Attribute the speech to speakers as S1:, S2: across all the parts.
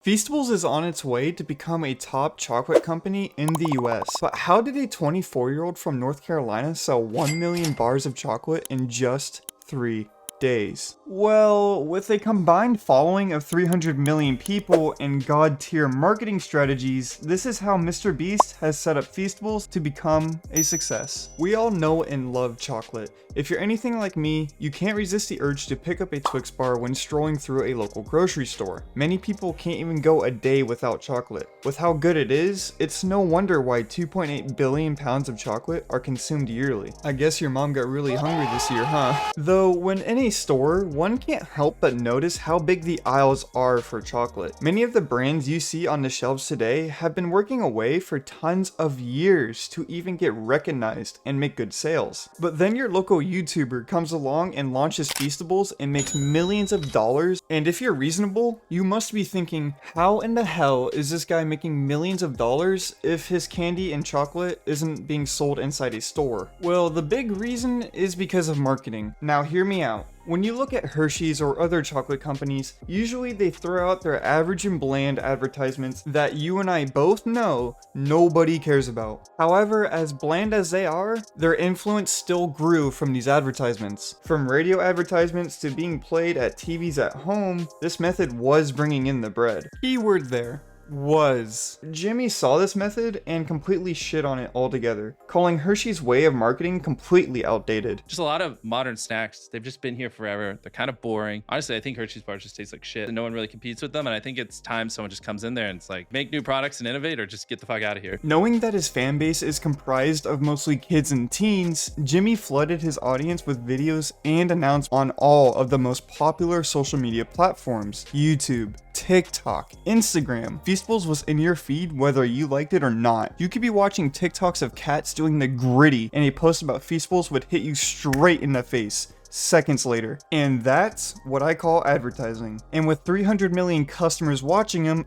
S1: Feastables is on its way to become a top chocolate company in the US, but how did a 24-year-old from North Carolina sell 1 million bars of chocolate in just 3 days? Well, with a combined following of 300 million people and god-tier marketing strategies, this is how Mr. Beast has set up Feastables to become a success. We all know and love chocolate. If you're anything like me, you can't resist the urge to pick up a Twix bar when strolling through a local grocery store. Many people can't even go a day without chocolate. With how good it is, it's no wonder why 2.8 billion pounds of chocolate are consumed yearly. I guess your mom got really hungry this year, huh? Though, when in a store, one can't help but notice how big the aisles are for chocolate. Many of the brands you see on the shelves today have been working away for tons of years to even get recognized and make good sales. But then your local YouTuber comes along and launches Feastables and makes millions of dollars, and if you're reasonable, you must be thinking, how in the hell is this guy making millions of dollars if his candy and chocolate isn't being sold inside a store? Well, the big reason is because of marketing. Now hear me out. When you look at Hersheys or other chocolate companies, usually they throw out their average and bland advertisements that you and I both know nobody cares about. However, as bland as they are, their influence still grew from these advertisements. From radio advertisements to being played at TVs at home, this method was bringing in the bread. Keyword there. Was. Jimmy saw this method and completely shit on it altogether, calling Hershey's way of marketing completely outdated.
S2: Just a lot of modern snacks. They've just been here forever. They're kind of boring. Honestly, I think Hershey's bars just taste like shit and no one really competes with them. And I think it's time someone just comes in there and it's like, make new products and innovate or just get the fuck out of here.
S1: Knowing that his fan base is comprised of mostly kids and teens, Jimmy flooded his audience with videos and announced on all of the most popular social media platforms: YouTube, TikTok, Instagram. Feastables was in your feed whether you liked it or not. You could be watching TikToks of cats doing the gritty, and a post about Feastables would hit you straight in the face seconds later. And that's what I call advertising. And with 300 million customers watching him,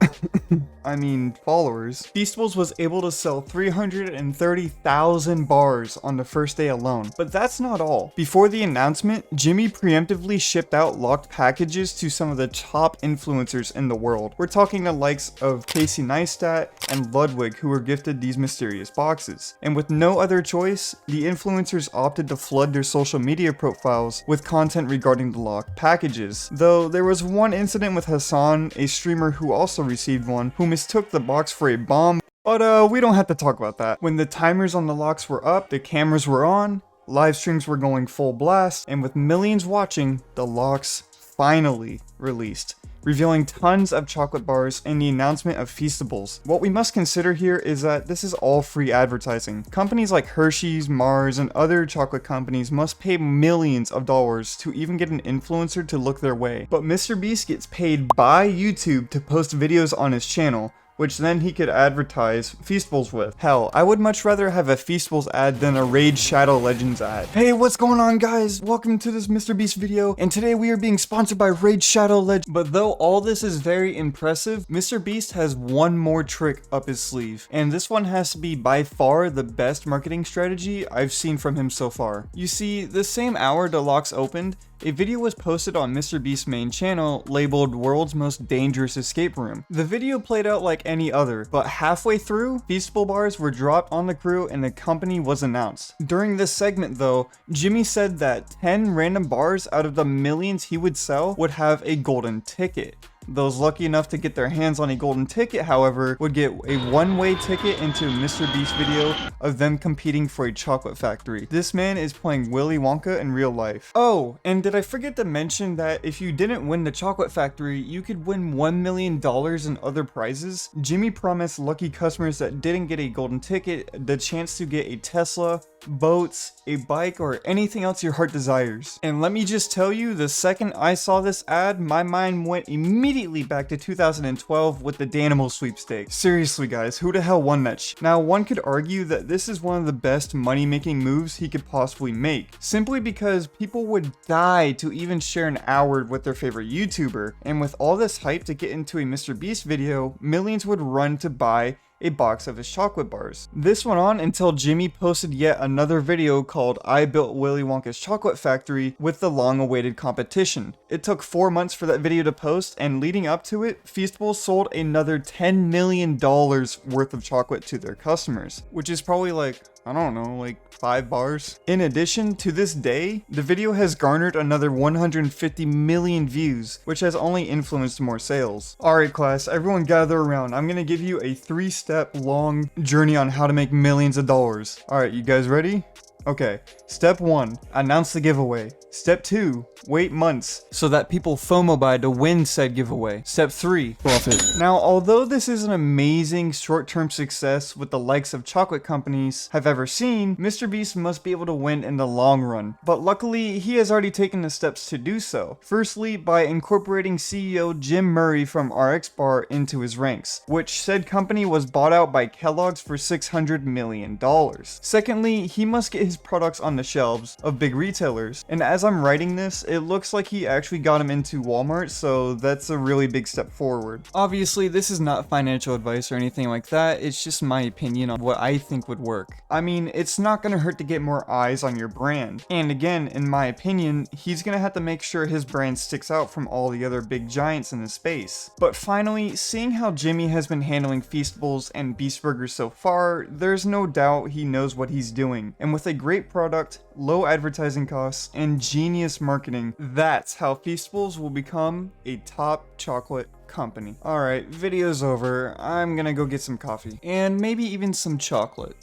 S1: I mean followers, Feastables was able to sell 330,000 bars on the first day alone. But that's not all. Before the announcement, Jimmy preemptively shipped out locked packages to some of the top influencers in the world. We're talking the likes of Casey Neistat and Ludwig, who were gifted these mysterious boxes. And with no other choice, the influencers opted to flood their social media profiles with content regarding the locked packages. Though there was one incident with Hassan, a streamer who also received one, who mistook the box for a bomb, but we don't have to talk about that. When the timers on the locks were up, the cameras were on, live streams were going full blast, and with millions watching, the locks finally released, revealing tons of chocolate bars and the announcement of Feastables. What we must consider here is that this is all free advertising. Companies like Hershey's, Mars, and other chocolate companies must pay millions of dollars to even get an influencer to look their way. But Mr. Beast gets paid by YouTube to post videos on his channel, which then he could advertise Feastables with. Hell, I would much rather have a Feastables ad than a Raid Shadow Legends ad. Hey, what's going on, guys? Welcome to this Mr. Beast video, and today we are being sponsored by Raid Shadow Legends. But though all this is very impressive, Mr. Beast has one more trick up his sleeve, and this one has to be by far the best marketing strategy I've seen from him so far. You see, the same hour the locks opened, a video was posted on Mr. Beast's main channel labeled World's Most Dangerous Escape Room. The video played out like any other, but halfway through, Feastable bars were dropped on the crew and the company was announced. During this segment though, Jimmy said that 10 random bars out of the millions he would sell would have a golden ticket. Those lucky enough to get their hands on a golden ticket, however, would get a one-way ticket into Mr. Beast's video of them competing for a chocolate factory. This man is playing Willy Wonka in real life. Oh, and did I forget to mention that if you didn't win the chocolate factory, you could win $1 million in other prizes? Jimmy promised lucky customers that didn't get a golden ticket the chance to get a Tesla, boats, a bike, or anything else your heart desires. And let me just tell you, the second I saw this ad, my mind went immediately back to 2012 with the Danimal sweepstakes. Seriously guys, who the hell won that shit? Now one could argue that this is one of the best money-making moves he could possibly make, simply because people would die to even share an hour with their favorite YouTuber, and with all this hype to get into a Mr. Beast video, millions would run to buy a box of his chocolate bars. This went on until Jimmy posted yet another video called I Built Willy Wonka's Chocolate Factory with the long-awaited competition. It took 4 months for that video to post, and leading up to it, Feastables sold another $10 million worth of chocolate to their customers, which is probably like, I don't know, like 5 bars. In addition, to this day, the video has garnered another 150 million views, which has only influenced more sales. Alright class, everyone gather around. I'm gonna give you a 3-step long journey on how to make millions of dollars. Alright, you guys ready? Okay, step 1, announce the giveaway. Step 2, wait months so that people FOMO buy to win said giveaway. Step 3, profit. Now, although this is an amazing short-term success with the likes of chocolate companies have ever seen, Mr. Beast must be able to win in the long run. But luckily, he has already taken the steps to do so. Firstly, by incorporating CEO Jim Murray from RX Bar into his ranks, which said company was bought out by Kellogg's for $600 million. Secondly, he must get his products on the shelves of big retailers, and as I'm writing this, it looks like he actually got him into Walmart, so that's a really big step forward. Obviously, this is not financial advice or anything like that, it's just my opinion on what I think would work. I mean, it's not gonna hurt to get more eyes on your brand, and again, in my opinion, he's gonna have to make sure his brand sticks out from all the other big giants in the space. But finally, seeing how Jimmy has been handling Feastables and Beast Burgers so far, there's no doubt he knows what he's doing, and with a great product, low advertising costs, and genius marketing, that's how Feastables will become a top chocolate company. Alright, video's over. I'm gonna go get some coffee, and maybe even some chocolate.